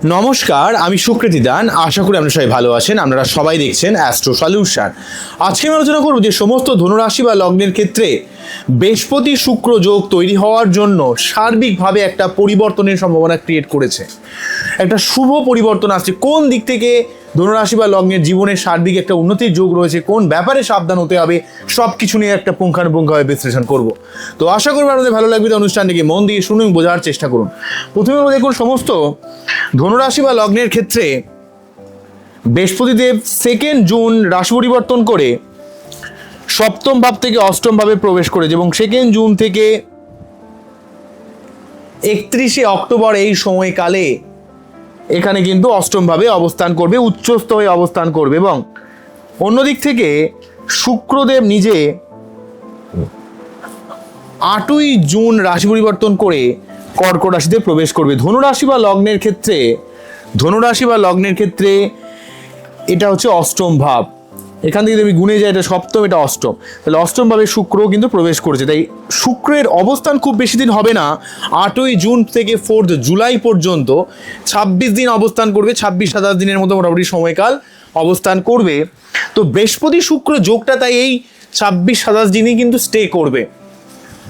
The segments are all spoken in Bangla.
নমস্কার, আমি সুকৃতি দান। আশা করি আপনারা সবাই ভালো আছেন। আপনারা সবাই দেখছেন অ্যাস্ট্রো সলিউশন। আজকে আমি আলোচনা করব যে সমস্ত ধনুরাশি বা লগ্নের ক্ষেত্রে বৃহস্পতি শুক্র যোগ তৈরি হওয়ার জন্য সার্বিকভাবে একটা পরিবর্তনের সম্ভাবনা ক্রিয়েট করেছে। একটা শুভ পরিবর্তন আসছে। কোন দিক থেকে ধনুরাশি বা লগ্নের জীবনের সার্বিক একটা উন্নতির যোগ রয়েছে, কোন ব্যাপারে সাবধান হতে হবে, সব কিছু নিয়ে একটা পুঙ্খানুপুঙ্খভাবে বিশ্লেষণ করব। তো আশা করব আপনাদের ভালো লাগবে। অনুষ্ঠানটিকে মন দিয়ে শুনুন, বোঝার চেষ্টা করুন। প্রথমে দেখুন, সমস্ত ধনুরাশি বা লগ্নের ক্ষেত্রে বৃহস্পতিদেব 2 জুন রাশি পরিবর্তন করে সপ্তম ভাব থেকে অষ্টম ভাবে প্রবেশ করেছে এবং 2 জুন থেকে 31 অক্টোবর এই সময়কালে এখানে কিন্তু অষ্টম ভাবে অবস্থান করবে, উচ্চস্থ হয়ে অবস্থান করবে। এবং অন্যদিক থেকে শুক্রদেব নিজে 8ই জুন রাশি পরিবর্তন করে কর্কট রাশিতে প্রবেশ করবে। ধনুরাশি বা লগ্নের ক্ষেত্রে এটা হচ্ছে অষ্টম ভাব। এখান থেকে যদি গুণে যায়, এটা সপ্তম, এটা অষ্টম, তাহলে অষ্টম ভাবে শুক্র কিন্তু প্রবেশ করেছে। তাই শুক্রের অবস্থান খুব বেশি দিন হবে না। 8ই জুন থেকে 4 জুলাই পর্যন্ত 26 দিন অবস্থান করবে। 26-27 দিনের মতো মোটামুটি সময়কাল অবস্থান করবে। তো বৃহস্পতি শুক্র যোগটা তাই এই 26-27 দিনই কিন্তু স্টে করবে।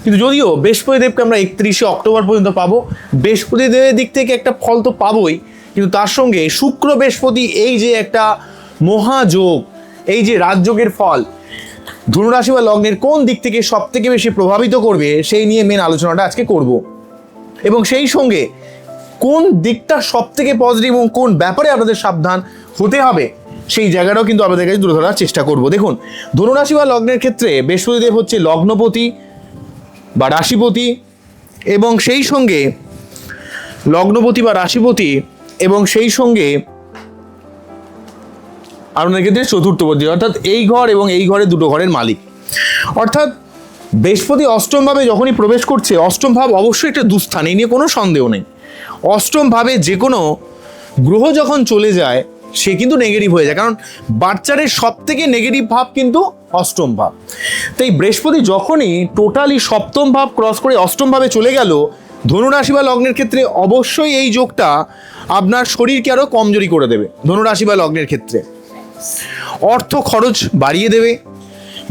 কিন্তু যদিও বৃহস্পতিদেবকে আমরা 31 অক্টোবর পর্যন্ত পাবো, বৃহস্পতিদেবের দিক থেকে একটা ফল তো পাবোই, কিন্তু তার সঙ্গে শুক্র বৃহস্পতি এই যে একটা মহাযোগ, এই যে রাজযোগের ফল ধনুরাশি বা লগ্নের কোন দিক থেকে সব থেকে বেশি প্রভাবিত করবে, সেই নিয়ে মেন আলোচনাটা আজকে করব। এবং সেই সঙ্গে কোন দিকটা সব থেকে পজিটিভ এবং কোন ব্যাপারে আপনাদের সাবধান হতে হবে, সেই জায়গাটাও কিন্তু আপনাদের কাছে তুলে ধরার চেষ্টা করব। দেখুন, ধনুরাশি বা লগ্নের ক্ষেত্রে বৃহস্পতিদেব হচ্ছে লগ্নপতি বা রাশিপতি, এবং সেই সঙ্গে লগ্নপতি বা রাশিপতি, এবং সেই সঙ্গে আপনাদের ক্ষেত্রে চতুর্থপতি, অর্থাৎ এই ঘর এবং এই ঘরে দুটো ঘরের মালিক। অর্থাৎ বৃহস্পতি অষ্টম ভাবে যখনই প্রবেশ করছে, অষ্টম ভাব অবশ্যই একটা দুস্থান, এই নিয়ে কোনো সন্দেহ নেই। অষ্টম ভাবে যে কোনো গ্রহ যখন চলে যায় সে কিন্তু নেগেটিভ হয়ে যায়, কারণ বাচ্চারের সব থেকে নেগেটিভ ভাব কিন্তু অষ্টম ভাব। তাই বৃহস্পতি যখনই টোটালি সপ্তম ভাব ক্রস করে অষ্টম ভাবে চলে গেল, ধনুরাশি বা লগ্নের ক্ষেত্রে অবশ্যই এই যোগটা আপনার শরীরকে আরও কমজোরি করে দেবে। ধনুরাশি বা লগ্নের ক্ষেত্রে অর্থ খরচ বাড়িয়ে দেবে,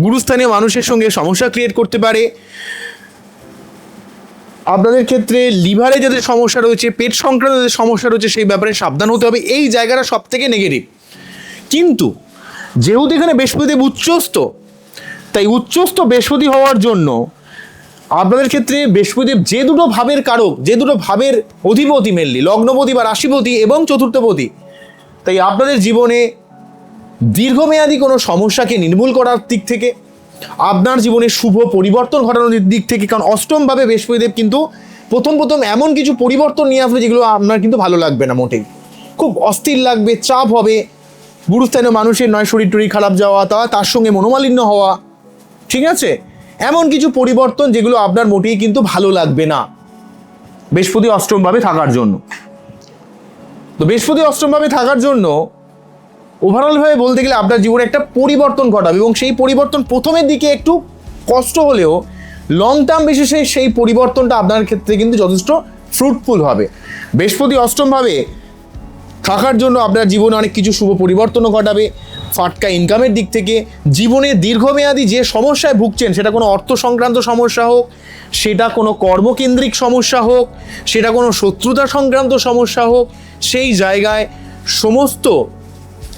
গুরুস্থানীয় মানুষের সঙ্গে সমস্যা ক্রিয়েট করতে পারে। আপনাদের ক্ষেত্রে লিভারে যাদের সমস্যা রয়েছে, পেট সংক্রান্ত যাদের সমস্যা রয়েছে, সেই ব্যাপারে সাবধান হতে হবে। এই জায়গাটা সব থেকে নেগেটিভ। কিন্তু যেহেতু এখানে বৃহস্পতিদেব উচ্চস্থ, তাই উচ্চস্থ বৃহস্পতি হওয়ার জন্য আপনাদের ক্ষেত্রে বৃহস্পতিদেব যে দুটো ভাবের কারক, যে দুটো ভাবের অধিপতি, মেনলি লগ্নপতি বা রাশিপতি এবং চতুর্থপতি, তাই আপনাদের জীবনে দীর্ঘমেয়াদী কোনো সমস্যাকে নির্মূল করার দিক থেকে, আপনার জীবনে শুভ পরিবর্তন ঘটানোর দিক থেকে, কারণ অষ্টমভাবে বৃহস্পতিদেব কিন্তু প্রথম এমন কিছু পরিবর্তন নিয়ে আসবে যেগুলো আপনার কিন্তু ভালো লাগবে না, মোটেই খুব অস্থির লাগবে, চাপ হবে। গুরুস্থানীয় মানুষের নয় শরীর টরীর খারাপ যাওয়া, তার সঙ্গে মনোমালিন্য হওয়া, ঠিক আছে, এমন কিছু পরিবর্তন যেগুলো আপনার মোটেই কিন্তু ভালো লাগবে না বৃহস্পতি অষ্টমভাবে থাকার জন্য। তো বৃহস্পতি অষ্টমভাবে থাকার জন্য ওভারঅলভাবে বলতে গেলে আপনার জীবনে একটা পরিবর্তন ঘটাবে, এবং সেই পরিবর্তন প্রথমের দিকে একটু কষ্ট হলেও লং টার্ম বেসিসে সেই পরিবর্তনটা আপনার ক্ষেত্রে কিন্তু যথেষ্ট ফ্রুটফুল হবে। বৃহস্পতি অষ্টমভাবে থাকার জন্য আপনার জীবনে অনেক কিছু শুভ পরিবর্তনও ঘটাবে। ফাটকা ইনকামের দিক থেকে, জীবনে দীর্ঘমেয়াদী যে সমস্যায় ভুগছেন, সেটা কোনো অর্থ সংক্রান্ত সমস্যা হোক, সেটা কোনো কর্মকেন্দ্রিক সমস্যা হোক, সেটা কোনো শত্রুতা সংক্রান্ত সমস্যা হোক, সেই জায়গায় সমস্ত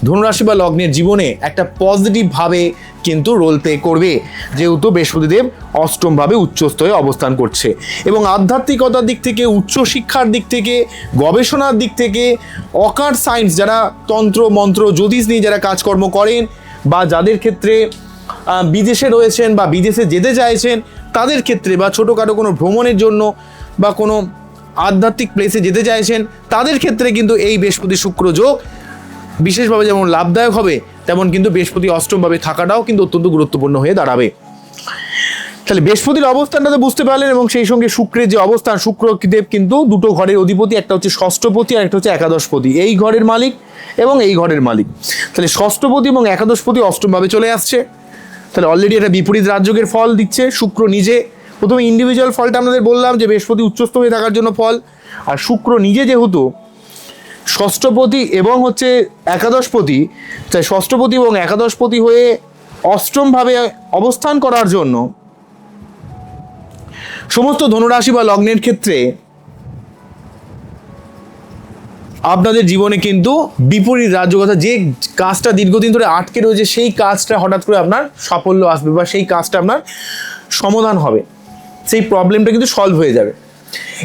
ধনুরাশি বা লগ্নের জীবনে একটা পজিটিভভাবে কিন্তু রোল প্লে করবে, যেহেতু বৃহস্পতিদেব অষ্টমভাবে উচ্চস্থ হয়ে অবস্থান করছে। এবং আধ্যাত্মিকতার দিক থেকে, উচ্চশিক্ষার দিক থেকে, গবেষণার দিক থেকে, অকাল্ট সায়েন্স, যারা তন্ত্র মন্ত্র জ্যোতিষ নিয়ে যারা কাজকর্ম করেন, বা যাদের ক্ষেত্রে বিদেশে রয়েছেন বা বিদেশে যেতে চাইছেন তাদের ক্ষেত্রে, বা ছোটোখাটো কোনো ভ্রমণের জন্য বা কোনো আধ্যাত্মিক প্লেসে যেতে চাইছেন তাদের ক্ষেত্রে কিন্তু এই বৃহস্পতি শুক্র যোগ বিশেষভাবে যেমন লাভদায়ক হবে, তেমন কিন্তু বৃহস্পতি অষ্টমভাবে থাকাটাও কিন্তু অত্যন্ত গুরুত্বপূর্ণ হয়ে দাঁড়াবে। তাহলে বৃহস্পতির অবস্থানটা তো বুঝতে পারলেন, এবং সেই সঙ্গে শুক্রের যে অবস্থান, শুক্রদেব কিন্তু দুটো ঘরের অধিপতি, একটা হচ্ছে ষষ্ঠপতি আর একটা হচ্ছে একাদশপতি, এই ঘরের মালিক এবং এই ঘরের মালিক। তাহলে ষষ্ঠপতি এবং একাদশপতি অষ্টমভাবে চলে আসছে, তাহলে অলরেডি একটা বিপরীত রাজযোগের ফল দিচ্ছে শুক্র নিজে। প্রথমে ইন্ডিভিজুয়াল ফলটা আপনাদের বললাম যে বৃহস্পতি উচ্চস্থ হয়ে থাকার জন্য ফল, আর শুক্র নিজে যেহেতু ষষ্ঠপতি এবং হচ্ছে একাদশপতি, তাই ষষ্ঠপতি এবং একাদশপতি হয়ে অষ্টমভাবে অবস্থান করার জন্য সমস্ত ধনুরাশি বা লগ্নের ক্ষেত্রে আপনাদের জীবনে কিন্তু বিপরীত রাজযোগতা, যে কাজটা দীর্ঘদিন ধরে আটকে রয়েছে সেই কাজটা হঠাৎ করে আপনার সাফল্য আসবে বা সেই কাজটা আপনার সমাধান হবে, সেই প্রবলেমটা কিন্তু সলভ হয়ে যাবে।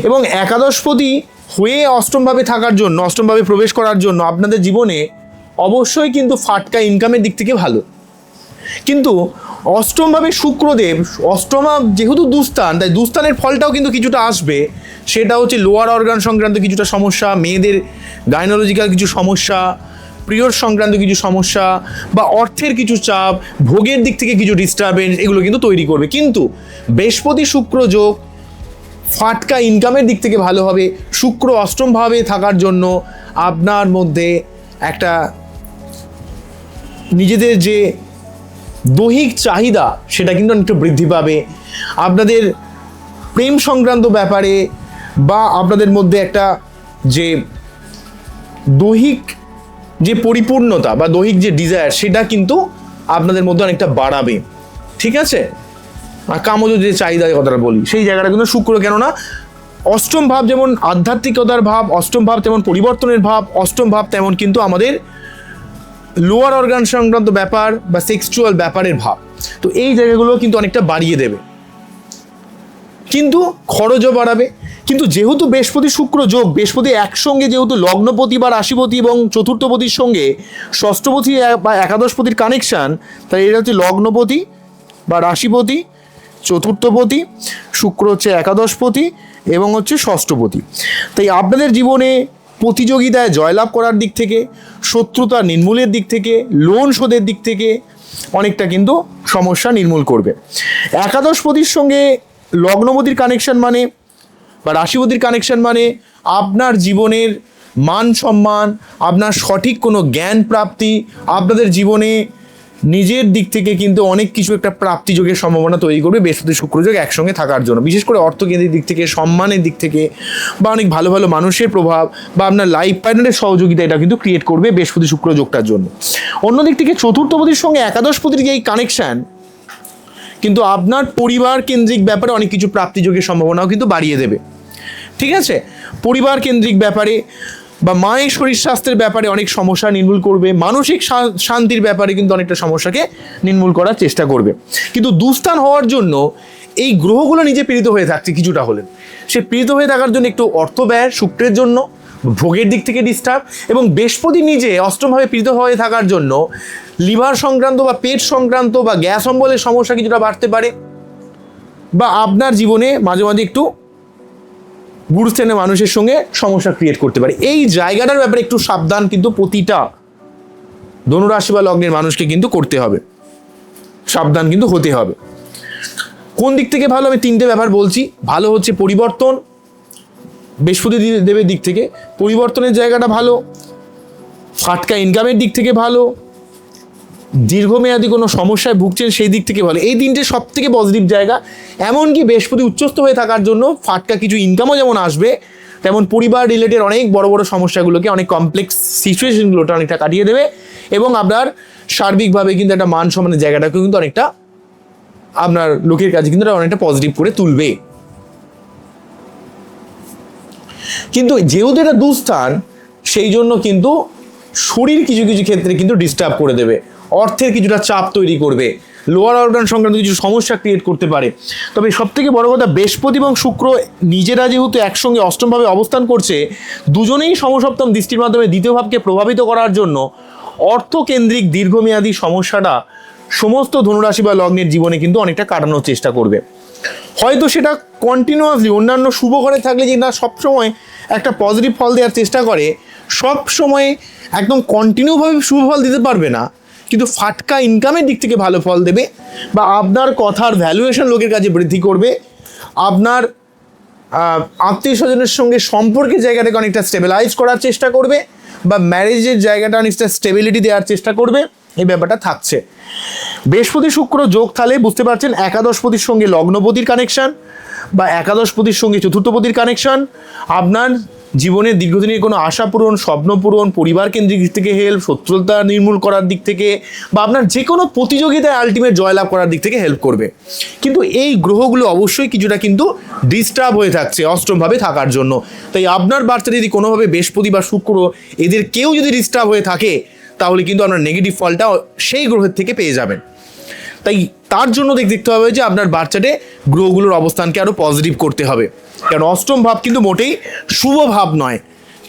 এবং একাদশপতি হয়ে অষ্টমভাবে থাকার জন্য, অষ্টমভাবে প্রবেশ করার জন্য আপনাদের জীবনে অবশ্যই কিন্তু ফাটকা ইনকামের দিক থেকে ভালো। কিন্তু অষ্টমভাবে শুক্রদেব, অষ্টমা যেহেতু দুস্থান, তাই দুস্থানের ফলটাও কিন্তু কিছুটা আসবে। সেটা হচ্ছে লোয়ার অর্গান সংক্রান্ত কিছুটা সমস্যা, মেয়েদের গাইনোলজিক্যাল কিছু সমস্যা, পিরিয়ড সংক্রান্ত কিছু সমস্যা বা অর্থের কিছু চাপ, ভোগের দিক থেকে কিছু ডিস্টারবেন্স, এগুলো কিন্তু তৈরি করবে। কিন্তু বৃহস্পতি শুক্র যোগ ফাটকা ইনকামের দিক থেকে ভালো হবে। শুক্র অষ্টমভাবে থাকার জন্য আপনার মধ্যে একটা নিজেদের যে দৈহিক চাহিদা সেটা কিন্তু অনেকটা বৃদ্ধি পাবে। আপনাদের প্রেম সংক্রান্ত ব্যাপারে বা আপনাদের মধ্যে একটা যে দৈহিক যে পরিপূর্ণতা বা দৈহিক যে ডিজায়ার সেটা কিন্তু আপনাদের মধ্যে অনেকটা বাড়াবে, ঠিক আছে। আর কামজ যে চাহিদার কথাটা বলি সেই জায়গাটা কিন্তু শুক্র, কেননা অষ্টম ভাব যেমন আধ্যাত্মিকতার ভাব, অষ্টম ভাব তেমন পরিবর্তনের ভাব, অষ্টম ভাব তেমন কিন্তু আমাদের লোয়ার অর্গান সংক্রান্ত ব্যাপার বা সেক্সুয়াল ব্যাপারের ভাব। তো এই জায়গাগুলো কিন্তু অনেকটা বাড়িয়ে দেবে, কিন্তু খরচও বাড়াবে। কিন্তু যেহেতু বৃহস্পতি শুক্র যোগ, বৃহস্পতি একসঙ্গে যেহেতু লগ্নপতি বা রাশিপতি এবং চতুর্থপতির সঙ্গে ষষ্ঠপতি বা একাদশপতির কানেকশান, তাই এটা হচ্ছে লগ্নপতি বা রাশিপতি, চতুর্থপতি, শুক্র হচ্ছে একাদশপতি এবং হচ্ছে ষষ্ঠপতি। তাই আপনাদের জীবনে প্রতিযোগিতায় জয়লাভ করার দিক থেকে, শত্রুতা নির্মূলের দিক থেকে, লোন শোধের দিক থেকে অনেকটা কিন্তু সমস্যা নির্মূল করবে। একাদশপতির সঙ্গে লগ্নপতির কানেকশন মানে বা রাশিপতির কানেকশন মানে আপনার জীবনের মান সম্মান, আপনার সঠিক কোনো জ্ঞান প্রাপ্তি, আপনাদের জীবনে নিজের দিক থেকে কিন্তু অনেক কিছু একটা প্রাপ্তিযোগের সম্ভাবনা তৈরি করবে বৃহস্পতি শুক্রযোগ একসঙ্গে থাকার জন্য। বিশেষ করে অর্থকেন্দ্রিক দিক থেকে, সম্মানের দিক থেকে বা অনেক ভালো ভালো মানুষের প্রভাব বা আপনার লাইফ পার্টনারের সহযোগিতা এটা কিন্তু ক্রিয়েট করবে বৃহস্পতি শুক্রযোগটার জন্য। অন্যদিক থেকে চতুর্থপতির সঙ্গে একাদশপতির যে এই কানেকশান কিন্তু আপনার পরিবার কেন্দ্রিক ব্যাপারে অনেক কিছু প্রাপ্তিযোগের সম্ভাবনাও কিন্তু বাড়িয়ে দেবে, ঠিক আছে। পরিবার কেন্দ্রিক ব্যাপারে বা মায়ের শরীর স্বাস্থ্যের ব্যাপারে অনেক সমস্যা নির্মূল করবে, মানসিক শান্তির ব্যাপারে কিন্তু অনেকটা সমস্যাকে নির্মূল করার চেষ্টা করবে। কিন্তু দুস্থান হওয়ার জন্য এই গ্রহগুলো নিজে পীড়িত হয়ে থাকছে কিছুটা হলেন, সে পীড়িত হয়ে থাকার জন্য একটু অর্থ ব্যয় শুক্রের জন্য, ভোগের দিক থেকে ডিস্টার্ব, এবং বৃহস্পতি নিজে অষ্টমভাবে পীড়িত হয়ে থাকার জন্য লিভার সংক্রান্ত বা পেট সংক্রান্ত বা গ্যাস অম্বলের সমস্যা কিছুটা বাড়তে পারে, বা আপনার জীবনে মাঝে মাঝে একটু গুরুস্থানীয় মানুষের সঙ্গে সমস্যা ক্রিয়েট করতে পারে। এই জায়গাটার ব্যাপারে একটু সাবধান কিন্তু প্রতিটা ধনুরাশি বা লগ্নের মানুষকে কিন্তু করতে হবে, সাবধান কিন্তু হতে হবে। কোন দিক থেকে ভালো, আমি তিনটে ব্যাপার বলছি। ভালো হচ্ছে পরিবর্তন, বৃহস্পতি দেবের দিক থেকে পরিবর্তনের জায়গাটা ভালো, ফাটকা ইনকামের দিক থেকে ভালো, দীর্ঘমেয়াদী কোনো সমস্যায় ভুগছেন সেই দিক থেকে ভালো। এই তিনটে সব থেকে পজিটিভ জায়গা। এমনকি বৃহস্পতি উচ্চস্থ হয়ে থাকার জন্য ফাটকা কিছু ইনকামও যেমন আসবে, তেমন পরিবার রিলেটেড অনেক বড় বড় সমস্যাগুলোকে, অনেক কমপ্লেক্স সিচুয়েশনগুলোটা অনেকটা কাটিয়ে দেবে এবং আপনার সার্বিকভাবে কিন্তু একটা মান সম্মানের জায়গাটাকেও কিন্তু অনেকটা আপনার লোকের কাছে কিন্তু অনেকটা পজিটিভ করে তুলবে। কিন্তু যেহেতু এটা দুস্থান, সেই জন্য কিন্তু শরীর কিছু কিছু ক্ষেত্রে কিন্তু ডিস্টার্ব করে দেবে, অর্থের কিছুটা চাপ তৈরি করবে, লোয়ার অর্গান সংক্রান্ত কিছু সমস্যা ক্রিয়েট করতে পারে। তবে সবথেকে বড় কথা, বৃহস্পতি এবং শুক্র নিজেরা যেহেতু একসঙ্গে অষ্টমভাবে অবস্থান করছে, দুজনেই সমসপ্তম দৃষ্টির মাধ্যমে দ্বিতীয় ভাবকে প্রভাবিত করার জন্য অর্থকেন্দ্রিক দীর্ঘমেয়াদী সমস্যাটা সমস্ত ধনুরাশি বা লগ্নের জীবনে কিন্তু অনেকটা কাটানোর চেষ্টা করবে। হয়তো সেটা কন্টিনিউয়াসলি অন্যান্য শুভ ঘরে থাকলে যে না সবসময় একটা পজিটিভ ফল দেওয়ার চেষ্টা করে, সব সময় একদম কন্টিনিউভাবে শুভ ফল দিতে পারবে না, কিন্তু ফাটকা ইনকামের দিক থেকে ভালো ফল দেবে, বা আপনার কথার ভ্যালুয়েশন লোকের কাছে বৃদ্ধি করবে, আপনার আত্মীয় স্বজনের সঙ্গে সম্পর্কের জায়গাটাকে অনেকটা স্টেবিলাইজ করার চেষ্টা করবে, বা ম্যারেজের জায়গাটা অনেকটা স্টেবিলিটি দেওয়ার চেষ্টা করবে। এই ব্যাপারটা থাকছে। বৃহস্পতি শুক্র যোগ তাহলে বুঝতে পারছেন একাদশপতির সঙ্গে লগ্নপতির কানেকশান বা একাদশপতির সঙ্গে চতুর্থপতির কানেকশান আপনার জীবনের দীর্ঘদিনের কোনো আশা পূরণ, স্বপ্ন পূরণ, পরিবার কেন্দ্রিক দিক থেকে হেল্প, শত্রুতা নির্মূল করার দিক থেকে, বা আপনার যে কোনো প্রতিযোগিতায় আলটিমেট জয়লাভ করার দিক থেকে হেল্প করবে। কিন্তু এই গ্রহগুলো অবশ্যই কিছুটা কিন্তু ডিস্টার্ব হয়ে থাকছে অষ্টমভাবে থাকার জন্য। তাই আপনার বার্তা যদি কোনোভাবে বৃহস্পতি বা শুক্র এদের কেউ যদি ডিস্টার্ব হয়ে থাকে, তাহলে কিন্তু আপনার নেগেটিভ ফলটা সেই গ্রহের থেকে পেয়ে যাবেন। তাই তার জন্য দেখতে হবে যে আপনার বাচ্চাটে গ্রহগুলোর অবস্থানকে আরও পজিটিভ করতে হবে, কারণ অষ্টম ভাব কিন্তু মোটেই শুভ ভাব নয়।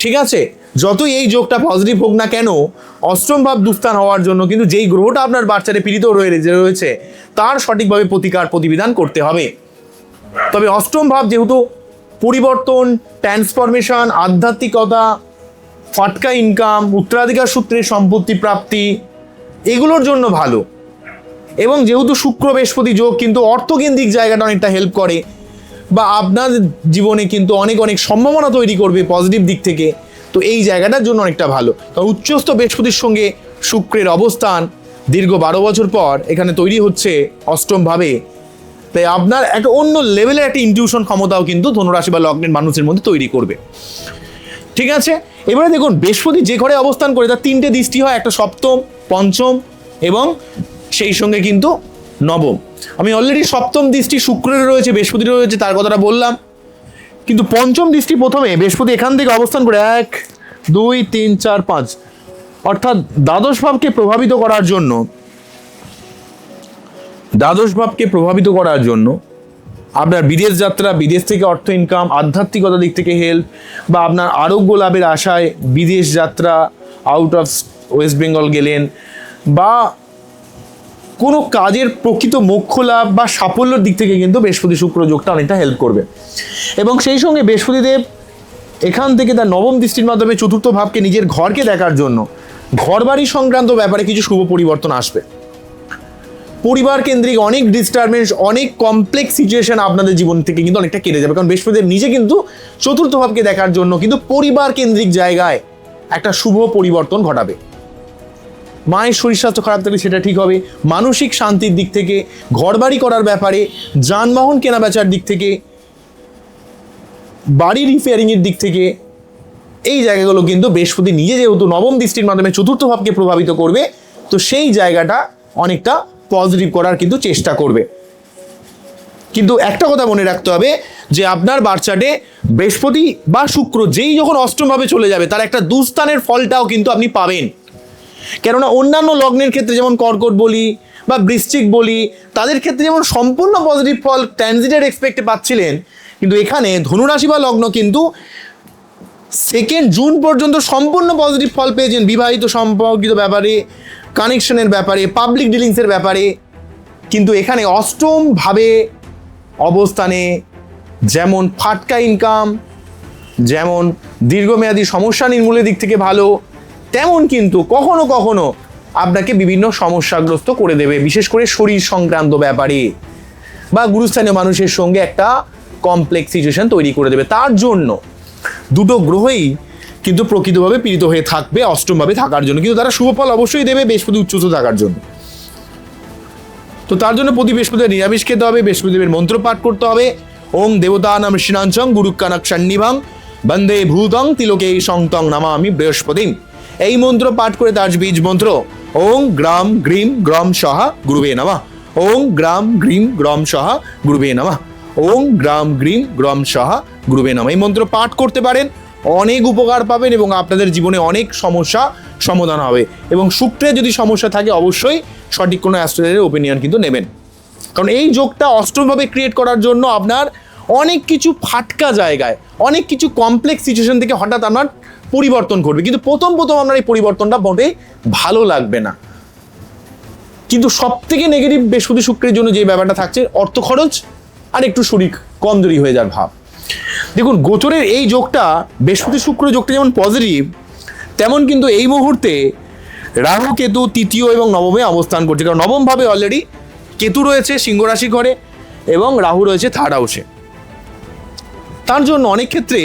ঠিক আছে, যতই এই যোগটা পজিটিভ হোক না কেন, অষ্টম ভাব দুস্থান হওয়ার জন্য কিন্তু যেই গ্রহটা আপনার বাচ্চাটে পীড়িত রয়েছে তার সঠিকভাবে প্রতিবিধান করতে হবে। তবে অষ্টম ভাব যেহেতু পরিবর্তন, ট্রান্সফরমেশন, আধ্যাত্মিকতা, ফাটকা ইনকাম, উত্তরাধিকার সূত্রে সম্পত্তি প্রাপ্তি, এগুলোর জন্য ভালো। এবং যেহেতু শুক্র বৃহস্পতি যোগ কিন্তু অর্থকেন্দ্রিক জায়গাটা অনেকটা হেল্প করে, বা আপনার জীবনে কিন্তু অনেক সম্ভাবনা তৈরি করবে পজিটিভ দিক থেকে, তো এই জায়গাটার জন্য অনেকটা ভালো। কারণ উচ্চস্থ বৃহস্পতির সঙ্গে শুক্রের অবস্থান দীর্ঘ 12 বছর পর এখানে তৈরি হচ্ছে অষ্টমভাবে। তাই আপনার একটা অন্য লেভেলের একটা ইনটিউশন ক্ষমতাও কিন্তু ধনুরাশি বা লগ্নের মানুষের মধ্যে তৈরি করবে। ঠিক আছে, এবারে দেখুন বৃহস্পতি যে ঘরে অবস্থান করে তার 3টে দৃষ্টি হয়, একটা সপ্তম, পঞ্চম এবং সেই সঙ্গে কিন্তু নবম। আমি অলরেডি সপ্তম দৃষ্টি শুক্রের রয়েছে, বৃহস্পতির রয়েছে, তার কথাটা বললাম। কিন্তু পঞ্চম দৃষ্টি প্রথমে বৃহস্পতি এখান থেকে অবস্থান করে 1, 2, 3, 4, 5 অর্থাৎ দ্বাদশ ভাবকে প্রভাবিত করার জন্য আপনার বিদেশ যাত্রা, বিদেশ থেকে অর্থ ইনকাম, আধ্যাত্মিকতার দিক থেকে হেল্প, বা আপনার আরোগ্য লাভের আশায় বিদেশ যাত্রা, আউট অফ ওয়েস্ট বেঙ্গল গেলেন, বা কোনো কাজের প্রকৃত মোক্ষ লাভ বা সাফল্যের দিক থেকে কিন্তু বৃহস্পতি শুক্র যোগটা অনেকটা হেল্প করবে। এবং সেই সঙ্গে বৃহস্পতিদেব এখান থেকে তার নবম দৃষ্টির মাধ্যমে চতুর্থ ভাবকে, নিজের ঘরকে দেখার জন্য ঘরবাড়ি সংক্রান্ত ব্যাপারে কিছু শুভ পরিবর্তন আসবে। পরিবার কেন্দ্রিক অনেক ডিস্টারবেন্স, অনেক কমপ্লেক্স সিচুয়েশন আপনাদের জীবন থেকে কিন্তু অনেকটা কেটে যাবে, কারণ বৃহস্পতিদেব নিজে কিন্তু চতুর্থ ভাবকে দেখার জন্য কিন্তু পরিবার কেন্দ্রিক জায়গায় একটা শুভ পরিবর্তন ঘটাবে। মায়ের শরীর স্বাস্থ্য খারাপ থাকলে সেটা ঠিক হবে, মানসিক শান্তির দিক থেকে, ঘরবাড়ি করার ব্যাপারে, যানবাহন কেনাবেচার দিক থেকে, বাড়ি রিপেয়ারিংয়ের দিক থেকে, এই জায়গাগুলো কিন্তু বৃহস্পতি নিজে যেহেতু নবম দৃষ্টির মাধ্যমে চতুর্থ ভাবকে প্রভাবিত করবে, তো সেই জায়গাটা অনেকটা পজিটিভ করার কিন্তু চেষ্টা করবে। কিন্তু একটা কথা মনে রাখতে হবে যে আপনার বাচ্চাটে বৃহস্পতি বা শুক্র যেই যখন অষ্টমভাবে চলে যাবে তার একটা দুস্থানের ফলটাও কিন্তু আপনি পাবেন। কেননা অন্যান্য লগ্নের ক্ষেত্রে যেমন কর্কট বলি বা বৃশ্চিক বলি, তাদের ক্ষেত্রে যেমন সম্পূর্ণ পজিটিভ ফল ট্রানজিটের এক্সপেক্টে পাচ্ছিলেন, কিন্তু এখানে ধনুরাশি বা লগ্ন কিন্তু 2 জুন পর্যন্ত সম্পূর্ণ পজিটিভ ফল পেয়েছেন বিবাহিত সম্পর্কিত ব্যাপারে, কানেকশনের ব্যাপারে, পাবলিক ডিলিংসের ব্যাপারে। কিন্তু এখানে অষ্টমভাবে অবস্থানে যেমন ফাটকা ইনকাম, যেমন দীর্ঘমেয়াদী সমস্যা নির্মূলের দিক থেকে ভালো, তেমন কিন্তু কখনো কখনো আপনাকে বিভিন্ন সমস্যাগ্রস্ত করে দেবে, বিশেষ করে শরীর সংক্রান্ত ব্যাপারে, বা গুরুস্থানীয় মানুষের সঙ্গে একটা কমপ্লেক্স সিচুয়েশন তৈরি করে দেবে। তার জন্য দুটো গ্রহই কিন্তু প্রকৃতভাবে পীড়িত হয়ে থাকবে অষ্টমভাবে থাকার জন্য, কিন্তু তারা শুভ ফল অবশ্যই দেবে বৃহস্পতি উচ্চস্থ থাকার জন্য। তো তার জন্য প্রতি বৃহস্পতিবার নিরামিষ খেতে হবে, বৃহস্পতিদেবের মন্ত্র পাঠ করতে হবে। ওং দেবতা নাম শ্রীনাঞ্চং গুরুকানক সন্নিভাং বন্দে ভূতং তিলোকে সংতং নামামি বৃহস্পতিম। এই মন্ত্র পাঠ করে তার বীজ মন্ত্র ওং গ্রাম গ্রীম গ্রম সহা গুরুবে নমঃ, ওং গ্রাম গ্রীম গ্রম সহা গুরুবে নমঃ, ওং গ্রাম গ্রীম গ্রম সহা গুরুবে নমঃ। এই মন্ত্র পাঠ করতে পারেন, অনেক উপকার পাবেন এবং আপনাদের জীবনে অনেক সমস্যা সমাধান হবে। এবং শুক্রের যদি সমস্যা থাকে অবশ্যই সঠিক কোনো অ্যাস্ট্রোলজারের ওপিনিয়ন কিন্তু নেবেন, কারণ এই যোগটা অষ্টমভাবে ক্রিয়েট করার জন্য আপনার অনেক কিছু ফাটকা জায়গায়, অনেক কিছু কমপ্লেক্স সিচুয়েশন থেকে হঠাৎ আপনার পরিবর্তন ঘটবে। কিন্তু প্রথম আপনার এই পরিবর্তনটা মোটেই ভালো লাগবে না। কিন্তু সব থেকে নেগেটিভ বৃহস্পতি শুক্রের জন্য যে ব্যাপারটা থাকছে অর্থ খরচ আর একটু শরীর কমজোরি হয়ে যাওয়ার ভাব। দেখুন গোচরের এই যোগটা, বৃহস্পতি শুক্র যোগটা যেমন পজিটিভ, তেমন কিন্তু এই মুহূর্তে রাহু কেতু তৃতীয় এবং নবমে অবস্থান করছে, কারণ নবমভাবে অলরেডি কেতু রয়েছে সিংহ রাশি ঘরে এবং রাহু রয়েছে থার্ড হাউসে। তার জন্য অনেক ক্ষেত্রে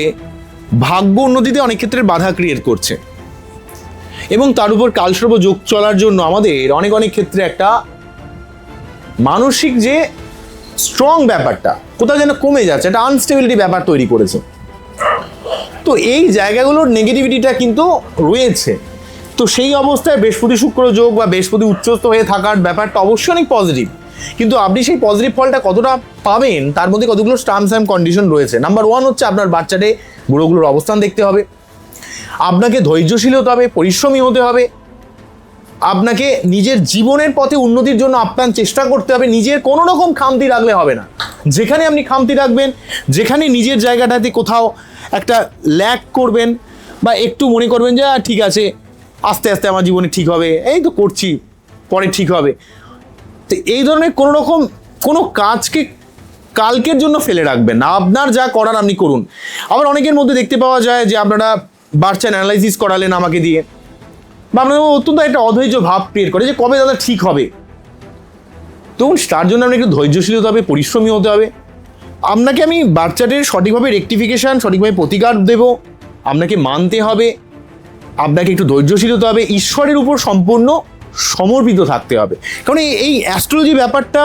ভাগ্য উন্নতিতে অনেক ক্ষেত্রে বাধা ক্রিয়েট করছে, এবং তার উপর কালসর্প যোগ চলার জন্য আমাদের অনেক ক্ষেত্রে একটা মানসিক যে স্ট্রং ব্যাপারটা কোথাও যেন কমে যাচ্ছে, একটা আনস্টেবিলিটি ব্যাপার তৈরি করেছে। তো এই জায়গাগুলোর নেগেটিভিটিটা কিন্তু রয়েছে। তো সেই অবস্থায় বৃহস্পতি শুক্র যোগ বা বৃহস্পতি উচ্চস্থ হয়ে থাকার ব্যাপারটা অবশ্যই অনেক পজিটিভ, কিন্তু আপনি সেই পজিটিভ ফলটা কতটা পাবেন তার মধ্যে কতগুলো টার্মস অ্যান্ড কন্ডিশন রয়েছে। নাম্বার 1 হচ্ছে আপনার বাচ্চাটে গ্রহগুলোর অবস্থান দেখতে হবে, আপনাকে ধৈর্যশীল হতে হবে, পরিশ্রমী হতে হবে, আপনাকে নিজের জীবনের পথে উন্নতির জন্য আপ্রাণ চেষ্টা করতে হবে। নিজের কোনো রকম খামতি রাখলে হবে না। যেখানে আপনি খামতি রাখবেন, যেখানে নিজের জায়গাটাতে কোথাও একটা ল্যাক করবেন বা একটু মনে করবেন যে ঠিক আছে আস্তে আস্তে আমার জীবনে ঠিক হবে, এই তো করছি পরে ঠিক হবে, তো এই ধরনের কোনো রকম কোনো কাজকে কালকের জন্য ফেলে রাখবেন না। আপনার যা করার আপনি করুন। আবার অনেকের মধ্যে দেখতে পাওয়া যায় যে আপনারা বাচ্চার অ্যানালাইসিস করালেন আমাকে দিয়ে, বা আপনার অত্যন্ত একটা অধৈর্য ভাব ক্রিয়েট করে যে কবে দাদা ঠিক হবে। তো তার জন্য আপনাকে একটু ধৈর্যশীল হতে হবে, পরিশ্রমী হতে হবে। আপনাকে আমি বাচ্চাটির সঠিকভাবে রেকটিফিকেশান, সঠিকভাবে প্রতিকার দেব, আপনাকে মানতে হবে, আপনাকে একটু ধৈর্যশীল হতে হবে, ঈশ্বরের উপর সম্পূর্ণ সমর্পিত থাকতে হবে। কারণ এই অ্যাস্ট্রোলজি ব্যাপারটা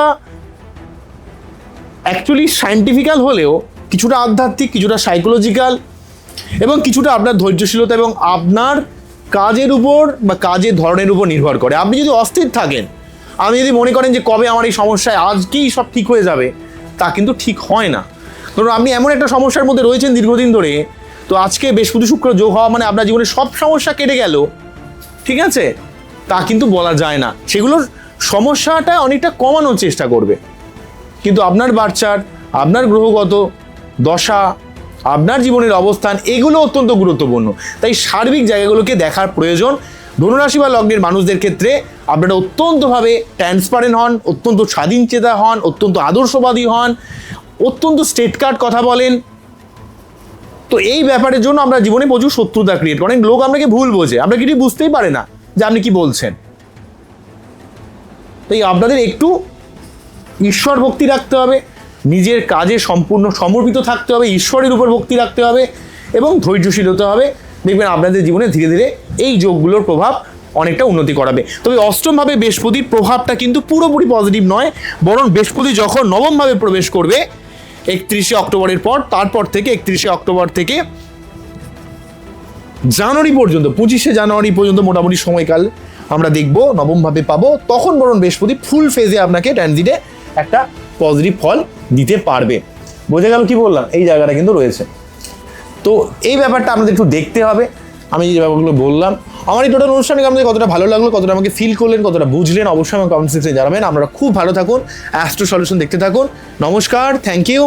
অ্যাকচুয়ালি সায়েন্টিফিক্যাল হলেও কিছুটা আধ্যাত্মিক, কিছুটা সাইকোলজিক্যাল এবং কিছুটা আপনার ধৈর্যশীলতা এবং আপনার কাজের উপর বা কাজের ধরনের উপর নির্ভর করে। আপনি যদি অস্থির থাকেন, আপনি যদি মনে করেন যে কবে আমার এই সমস্যায় আজকেই সব ঠিক হয়ে যাবে, তা কিন্তু ঠিক হয় না। ধরুন আপনি এমন একটা সমস্যার মধ্যে রয়েছেন দীর্ঘদিন ধরে, তো আজকে বৃহস্পতি শুক্র যোগ হওয়া মানে আপনার জীবনে সব সমস্যা কেটে গেল, ঠিক আছে, তা কিন্তু বলা যায় না। সেগুলোর সমস্যাটা অনেকটা কমানোর চেষ্টা করবে। কিন্তু আপনার বাচ্চার, আপনার গ্রহগত দশা, আপনার জীবনের অবস্থান, এগুলো অত্যন্ত গুরুত্বপূর্ণ। তাই সার্বিক জায়গাগুলোকে দেখার প্রয়োজন। ধনুরাশি বা লগ্নের মানুষদের ক্ষেত্রে আপনারা অত্যন্তভাবে ট্রান্সপারেন্ট হন, অত্যন্ত স্বাধীনচেতা হন, অত্যন্ত আদর্শবাদী হন, অত্যন্ত স্টেট কার্ড কথা বলেন। তো এই ব্যাপারের জন্য আমরা জীবনে প্রচুর শত্রুতা ক্রিয়েট করেন। লোক আপনাকে ভুল বোঝে, আপনাকে কিছু বুঝতেই পারে না যে আপনি কি বলছেন। তাই আপনাদের একটু ঈশ্বর ভক্তি রাখতে হবে, নিজের কাজে সম্পূর্ণ সমর্পিত থাকতে হবে, ঈশ্বরের উপর ভক্তি রাখতে হবে এবং ধৈর্যশীল হতে হবে। দেখবেন আপনাদের জীবনে ধীরে ধীরে এই যোগগুলোর প্রভাব অনেকটা উন্নতি করাবে। তবে অষ্টমভাবে বৃহস্পতির প্রভাবটা কিন্তু পুরোপুরি পজিটিভ নয়, বরং বৃহস্পতি যখন নবমভাবে প্রবেশ করবে 31শে অক্টোবরের পর, তারপর থেকে 31শে অক্টোবর থেকে জানুয়ারি পর্যন্ত, 25শে জানুয়ারি পর্যন্ত মোটামুটি সময়কাল আমরা দেখব নবমভাবে পাবো। তখন বরং বৃহস্পতি ফুল ফেজে আপনাকে ট্রানজিটে একটা পজিটিভ ফল দিতে পারবে। বোঝা গেল কি বললাম? এই জায়গাটা কিন্তু রয়েছে। তো এই ব্যাপারটা আমাদের একটু দেখতে হবে। আমি যে ব্যাপারগুলো বললাম, আমার এই টোটাল অনুষ্ঠানে আপনাদের কতটা ভালো লাগলো, কতটা আমাকে ফিল করলেন, কতটা বুঝলেন, অবশ্যই আমাকে কমেন্ট সেকশনে জানাবেন। আপনারা খুব ভালো থাকুন, অ্যাস্ট্রো সলিউশন দেখতে থাকুন। নমস্কার, থ্যাংক ইউ।